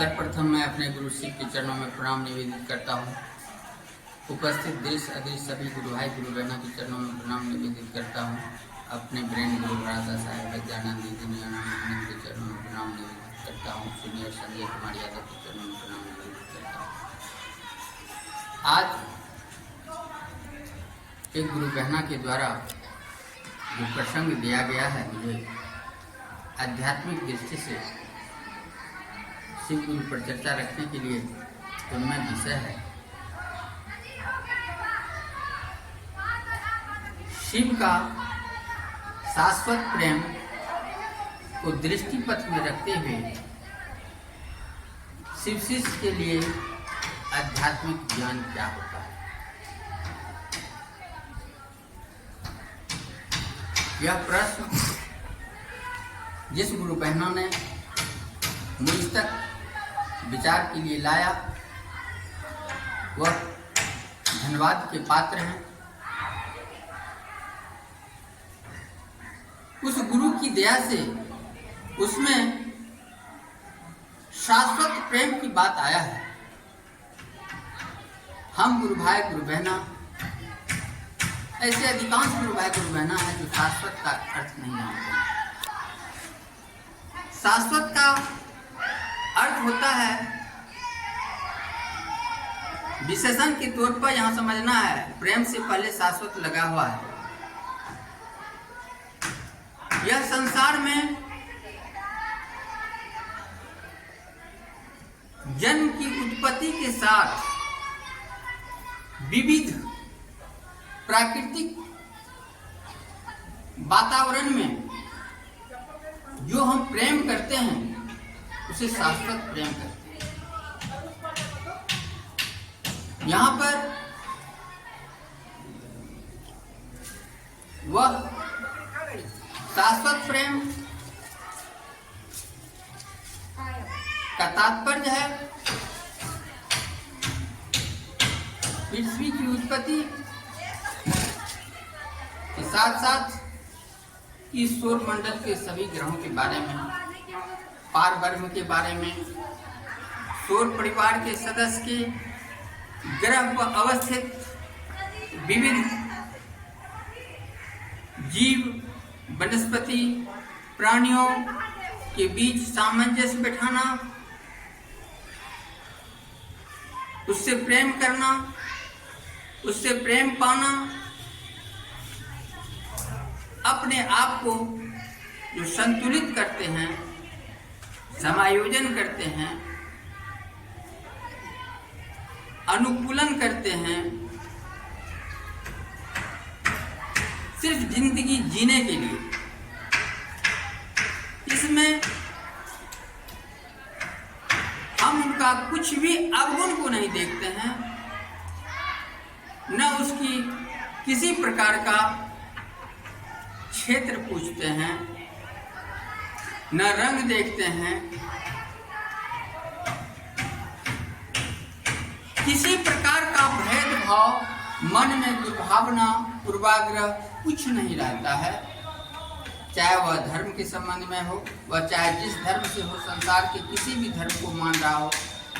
सर्वप्रथम मैं अपने गुरु शिव के चरणों में प्रणाम निवेदित करता हूँ। उपस्थित देश अदेश सभी गुरु भाई गुरु बहनों के चरणों में प्रणाम निवेदित करता हूँ। अपने ब्रेन गुरु राधा साहेब वैद्यानंद जी के चरणों में प्रणाम निवेदित करता हूँ। सीनियर संजय कुमार यादव के चरणों में प्रणाम निवेदित करता हूँ। आज एक गुरु बहना के द्वारा जो प्रसंग दिया गया है, मुझे आध्यात्मिक दृष्टि से शिव गुरु पर चर्चा रखने के लिए उनमें विषय है शिव का शाश्वत प्रेम को दृष्टिपथ में रखते हुए शिव शिष्य के लिए आध्यात्मिक ज्ञान क्या होता है। यह प्रश्न जिस गुरु बहनों ने मुझ तक विचार के लिए लाया वह धन्यवाद के पात्र हैं। उस गुरु की दया से उसमें शाश्वत प्रेम की बात आया है। हम गुरु भाई गुरु बहना, ऐसे अधिकांश गुरु भाई गुरु बहना है जो शाश्वत का अर्थ नहीं जानते। शाश्वत का अर्थ होता है, विशेषण के तौर पर यहां समझना है, प्रेम से पहले शाश्वत लगा हुआ है। यह संसार में जन्म की उत्पत्ति के साथ विविध प्राकृतिक वातावरण में जो हम प्रेम करते हैं उसे शाश्वत प्रेम करते हैं। यहां पर वह शाश्वत प्रेम का तात्पर्य है पृथ्वी की उत्पत्ति के साथ साथ इस सौर मंडल के सभी ग्रहों के बारे में, पारब्रह्म के बारे में, सौर परिवार के सदस्य के ग्रह पर अवस्थित विविध जीव, वनस्पति, प्राणियों के बीच सामंजस्य बैठाना, उससे प्रेम करना, उससे प्रेम पाना, अपने आप को जो संतुलित करते हैं, समायोजन करते हैं, अनुकूलन करते हैं, सिर्फ जिंदगी जीने के लिए। इसमें हम उनका कुछ भी अवगुण को नहीं देखते हैं, न उसकी किसी प्रकार का क्षेत्र पूछते हैं, न रंग देखते हैं, किसी प्रकार का भेदभाव मन में, दुर्भावना, पूर्वाग्रह कुछ नहीं रहता है। चाहे वह धर्म के संबंध में हो, वह चाहे जिस धर्म से हो, संसार के किसी भी धर्म को मान रहा हो,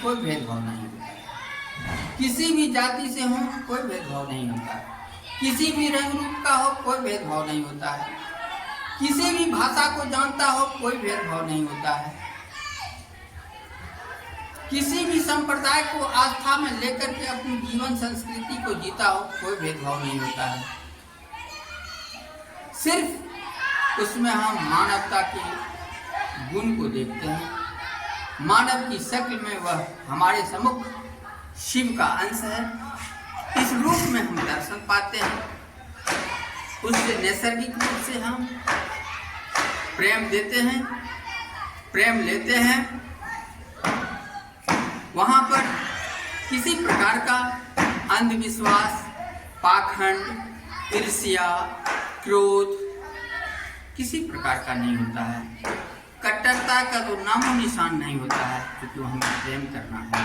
कोई भेदभाव नहीं होता है। किसी भी जाति से हो, कोई भेदभाव नहीं होता है। किसी भी रंग रूप का हो, कोई भेदभाव नहीं होता है। किसी भी भाषा को जानता हो, कोई भेदभाव नहीं होता है। किसी भी संप्रदाय को आस्था में लेकर के अपनी जीवन संस्कृति को जीता हो, कोई भेदभाव नहीं होता है। सिर्फ उसमें हम मानवता के गुण को देखते हैं। मानव की शक्ल में वह हमारे सम्मुख शिव का अंश है। इस रूप में हम दर्शन पाते हैं, उससे नैसर्गिक रूप से हम प्रेम देते हैं, प्रेम लेते हैं। वहां पर किसी प्रकार का अंधविश्वास, पाखंड, ईर्ष्या, क्रोध किसी प्रकार का नहीं होता है। कट्टरता का तो नामो निशान नहीं होता है, क्योंकि हमें प्रेम करना है।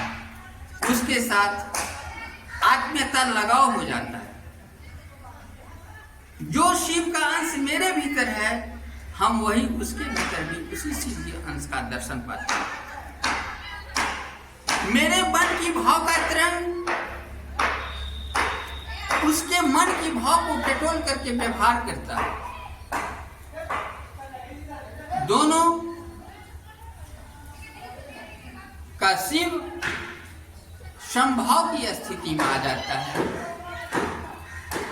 उसके साथ आत्मीयता लगाव हो जाता है। जो शिव का अंश मेरे भीतर है, हम वही उसके भीतर भी उसी शिव के अंश का दर्शन पाते हैं। भाव का तरंग उसके मन की भाव को टटोल करके व्यवहार करता है। दोनों का शिव समभाव की स्थिति में आ जाता है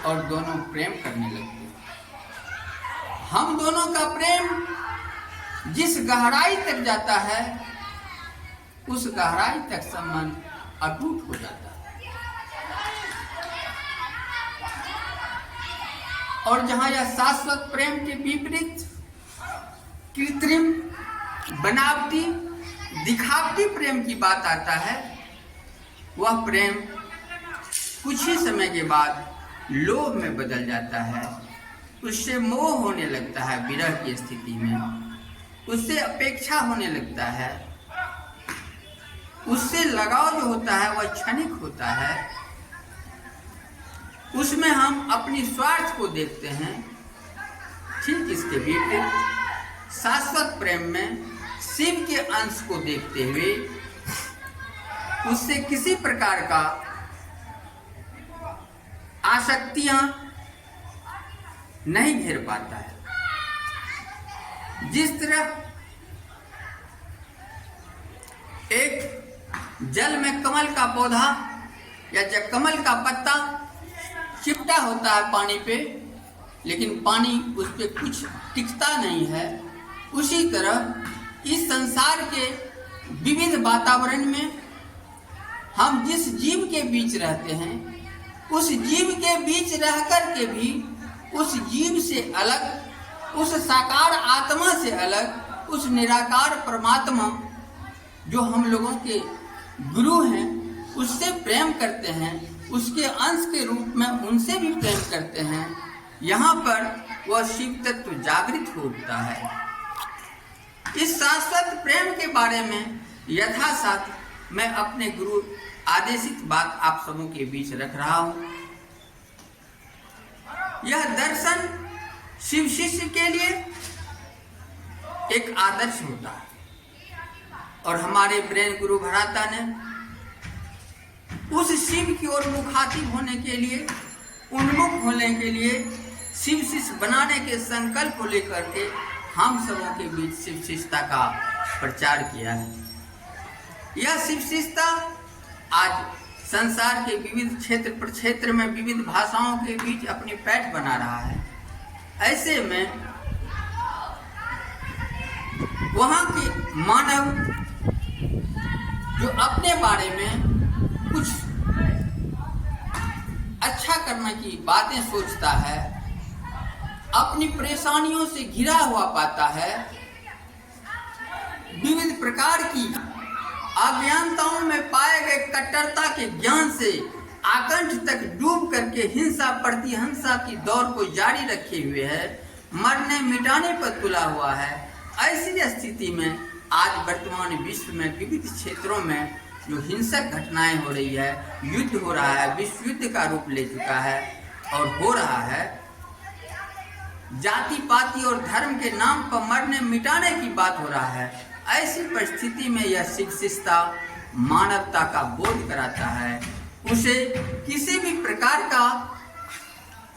और दोनों प्रेम करने लगते हैं। हम दोनों का प्रेम जिस गहराई तक जाता है उस गहराई तक संबंध अटूट हो जाता है। और जहां यह शाश्वत प्रेम के विपरीत कृत्रिम, बनावटी, दिखावटी प्रेम की बात आता है, वह प्रेम कुछ ही समय के बाद लोभ में बदल जाता है। उससे मोह होने लगता है विरह की स्थिति में, उससे अपेक्षा होने लगता है, उससे लगाव जो होता है वह क्षणिक होता है। उसमें हम अपनी स्वार्थ को देखते हैं। ठीक इसके विपरीत शाश्वत प्रेम में शिव के अंश को देखते हुए उससे किसी प्रकार का आसक्तियां नहीं घेर पाता है। जिस तरह एक जल में कमल का पौधा या जब कमल का पत्ता चिपटा होता है पानी पे, लेकिन पानी उस पे कुछ टिकता नहीं है, उसी तरह इस संसार के विविध वातावरण में हम जिस जीव के बीच रहते हैं, उस जीव के बीच रहकर के भी उस जीव से अलग, उस साकार आत्मा से अलग, उस निराकार परमात्मा जो हम लोगों के गुरु हैं उससे प्रेम करते हैं, उसके अंश के रूप में उनसे भी प्रेम करते हैं। यहाँ पर वह शिव तत्व जागृत हो उठता है। इस शाश्वत प्रेम के बारे में यथासाथ मैं अपने गुरु आदेशित बात आप सबों के बीच रख रहा हूँ। यह दर्शन शिव शिष्य के लिए एक आदर्श होता है और हमारे ब्रेन गुरु भराता ने उस शिव की ओर मुखातिब होने के लिए, उन्मुख होने के लिए, शिव शिष्य बनाने के संकल्प को लेकर के हम सबों के बीच शिव शिष्यता का प्रचार किया है। यह शिव शिष्यता आज संसार के विविध क्षेत्र प्रक्षेत्र में विविध भाषाओं के बीच अपनी पैठ बना रहा है। ऐसे में वहाँ के मानव जो अपने बारे में कुछ अच्छा करने की बातें सोचता है, अपनी परेशानियों से घिरा हुआ पाता है, विविध प्रकार की अज्ञानताओं में पाए गए कट्टरता के ज्ञान से आकंठ तक डूब करके हिंसा प्रतिहिंसा की दौर को जारी रखे हुए है, मरने मिटाने पर तुला हुआ है। ऐसी स्थिति में आज वर्तमान विश्व में विविध क्षेत्रों में जो हिंसक घटनाएं हो रही है, युद्ध हो रहा है, विश्व युद्ध का रूप ले चुका है और हो रहा है, जाति पाति और धर्म के नाम पर मरने मिटाने की बात हो रहा है। ऐसी परिस्थिति में यह शिव शिष्यता मानवता का बोध कराता है। उसे किसी भी प्रकार का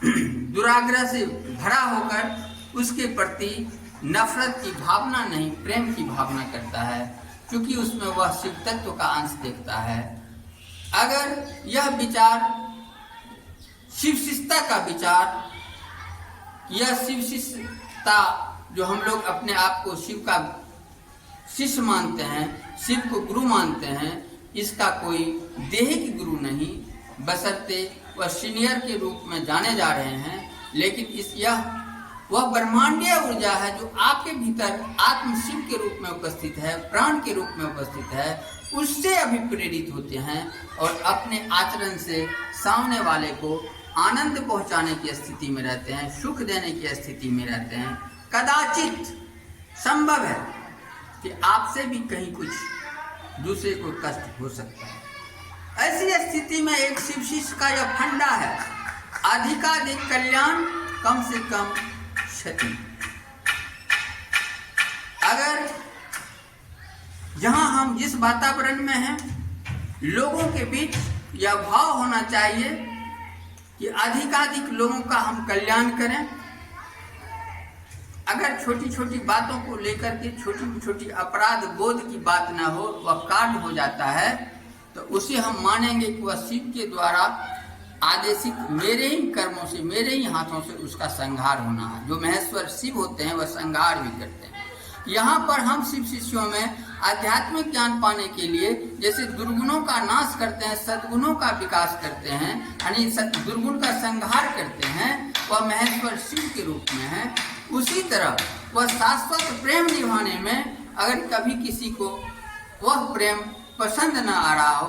दुराग्रह से भरा होकर उसके प्रति नफरत की भावना नहीं, प्रेम की भावना करता है, क्योंकि उसमें वह शिव तत्व का अंश देखता है। अगर यह विचार शिव शिष्यता का विचार, यह शिव शिष्यता जो हम लोग अपने आप को शिव का शिष्य मानते हैं, शिव को गुरु मानते हैं, इसका कोई देहिक गुरु नहीं, बशर्ते वह सीनियर के रूप में जाने जा रहे हैं, लेकिन यह वह ब्रह्मांडीय ऊर्जा है जो आपके भीतर आत्म शिव के रूप में उपस्थित है, प्राण के रूप में उपस्थित है, उससे अभिप्रेरित होते हैं और अपने आचरण से सामने वाले को आनंद पहुंचाने की स्थिति में रहते हैं, सुख देने की स्थिति में रहते हैं। कदाचित संभव है कि आपसे भी कहीं कुछ दूसरे को कष्ट हो सकता है। ऐसी स्थिति में एक शिव शिष्य का यह फंडा है, अधिकाधिक कल्याण, कम से कम क्षति। अगर जहां हम जिस वातावरण में हैं लोगों के बीच यह भाव होना चाहिए कि अधिकाधिक लोगों का हम कल्याण करें। अगर छोटी छोटी बातों को लेकर के छोटी छोटी अपराध बोध की बात ना हो, वह कांड हो जाता है, तो उसे हम मानेंगे कि वह शिव के द्वारा आदेशित मेरे ही कर्मों से, मेरे ही हाथों से उसका संहार होना है। जो महेश्वर शिव होते हैं वह संहार भी करते हैं। यहाँ पर हम शिव शिष्यों में आध्यात्मिक ज्ञान पाने के लिए जैसे दुर्गुणों का नाश करते हैं, सद्गुणों का विकास करते हैं, यानी दुर्गुण का संहार करते हैं, वह महेश्वर शिव के रूप में है। उसी तरह वह शाश्वत प्रेम निभाने में अगर कभी किसी को वह प्रेम पसंद न आ रहा हो,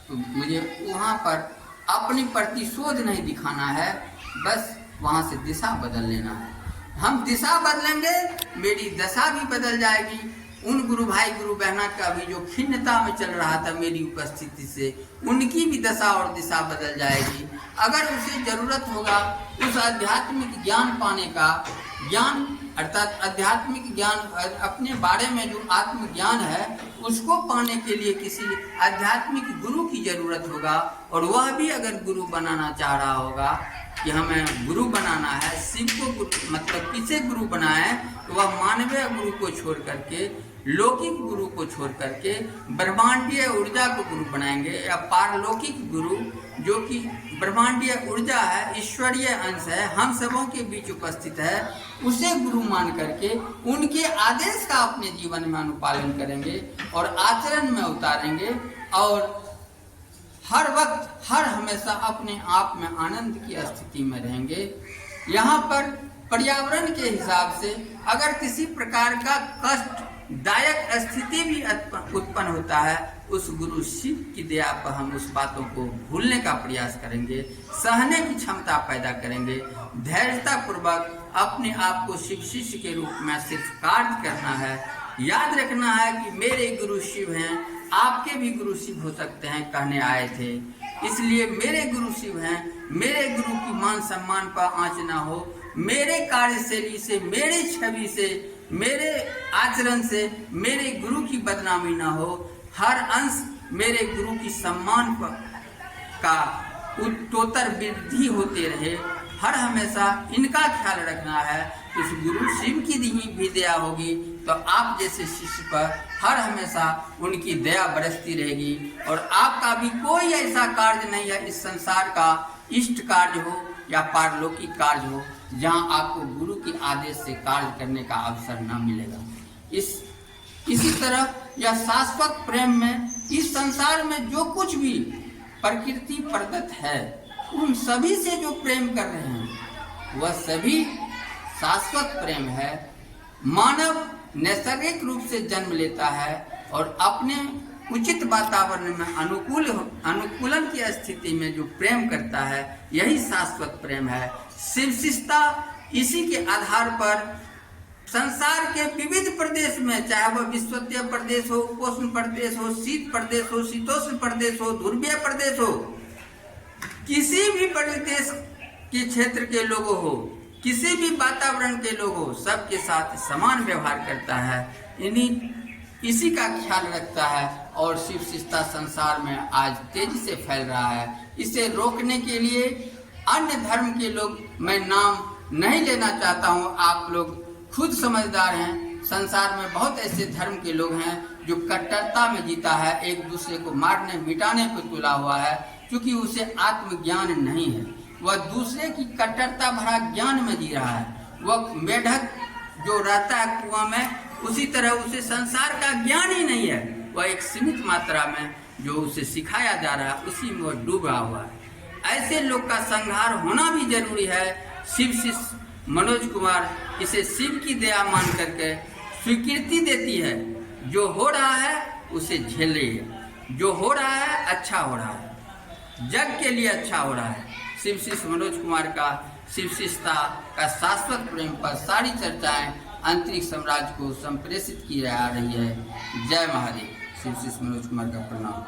तो मुझे वहाँ पर अपनी प्रतिशोध नहीं दिखाना है, बस वहाँ से दिशा बदल लेना है। हम दिशा बदलेंगे, मेरी दशा भी बदल जाएगी। उन गुरु भाई गुरु बहना का भी जो खिन्नता में चल रहा था मेरी उपस्थिति से, उनकी भी दशा और दिशा बदल जाएगी। अगर उसे जरूरत होगा उस आध्यात्मिक ज्ञान पाने का, ज्ञान अर्थात आध्यात्मिक ज्ञान, अपने बारे में जो आत्मज्ञान है उसको पाने के लिए किसी आध्यात्मिक गुरु की जरूरत होगा। और वह भी अगर गुरु बनाना चाह रहा होगा कि हमें गुरु बनाना है, शिव को गुरु मतलब किसे गुरु बनाए, तो वह मानवीय गुरु को छोड़ करके, लौकिक गुरु को छोड़ करके ब्रह्मांडीय ऊर्जा को गुरु बनाएंगे, या पारलौकिक गुरु जो कि ब्रह्मांडीय ऊर्जा है, ईश्वरीय अंश है, हम सबों के बीच उपस्थित है, उसे गुरु मान करके उनके आदेश का अपने जीवन में अनुपालन करेंगे और आचरण में उतारेंगे और हर वक्त हर हमेशा अपने आप में आनंद की स्थिति में रहेंगे। यहाँ पर पर्यावरण के हिसाब से अगर किसी प्रकार का कष्टदायक स्थिति भी उत्पन्न होता है, उस गुरु शिव की दया पर हम उस बातों को भूलने का प्रयास करेंगे, सहने की क्षमता पैदा करेंगे, धैर्यता पूर्वक अपने आप को शिव शिष्य के रूप में सिर्फ कार्य करना है। याद रखना है कि मेरे गुरु शिव हैं, आपके भी गुरु शिव हो सकते हैं, कहने आए थे। इसलिए मेरे गुरु शिव हैं, मेरे गुरु की मान सम्मान पर आंच ना हो, मेरे कार्यशैली से, मेरे छवि से, मेरे आचरण से मेरे गुरु की बदनामी ना हो, हर अंश मेरे गुरु की सम्मान का उत्तरोत्तर वृद्धि होते रहे। हर हमेशा इनका ख्याल रखना है। इस गुरु शिव की भी दया होगी तो आप जैसे शिष्य पर हर हमेशा उनकी दया बरसती रहेगी और आपका भी कोई ऐसा कार्य नहीं है इस संसार का, इष्ट कार्य हो या पारलौकिक कार्य हो, जहां आपको गुरु के आदेश से कार्य करने का अवसर न मिलेगा। इसी तरह यह शाश्वत प्रेम में इस संसार में जो कुछ भी प्रकृति प्रदत्त है, उन सभी से जो प्रेम कर रहे हैं वह सभी शाश्वत प्रेम है। मानव नैसर्गिक रूप से जन्म लेता है और अपने उचित वातावरण में अनुकूलन की स्थिति में जो प्रेम करता है, यही शाश्वत प्रेम है। शिवशिष्टता इसी के आधार पर संसार के विविध प्रदेश में, चाहे वह विश्वतीय प्रदेश हो, उपोष्ण प्रदेश हो, शीत प्रदेश हो, शीतोष्ण प्रदेश हो, ध्रुवीय प्रदेश हो, किसी भी प्रदेश के क्षेत्र के लोगों हो, किसी भी वातावरण के लोग हो, सबके साथ समान व्यवहार करता है, इसी का ख्याल रखता है। और शिव शिष्टता संसार में आज तेजी से फैल रहा है। इसे रोकने के लिए अन्य धर्म के लोग, मैं नाम नहीं लेना चाहता हूँ, आप लोग खुद समझदार हैं। संसार में बहुत ऐसे धर्म के लोग हैं जो कट्टरता में जीता है, एक दूसरे को मारने मिटाने पर तुला हुआ है, क्योंकि उसे आत्मज्ञान नहीं है। वह दूसरे की कट्टरता भरा ज्ञान में जी रहा है। वह मेढक जो रहता है कुआं में, उसी तरह उसे संसार का ज्ञान ही नहीं है। वह एक सीमित मात्रा में जो उसे सिखाया जा रहा है उसी में वह डूबा हुआ है। ऐसे लोग का संहार होना भी जरूरी है। शिव शिष्य मनोज कुमार इसे शिव की दया मान करके स्वीकृति देती है। जो हो रहा है उसे झेलिए, जो हो रहा है अच्छा हो रहा है, जग के लिए अच्छा हो रहा है। शिव शिष्य मनोज कुमार का शिव शिष्टता का शाश्वत प्रेम पर सारी चर्चाएं अंतरिक्ष साम्राज्य को संप्रेषित की जा रही है। जय महादेव। शिव शिष्य मनोज कुमार का प्रणाम।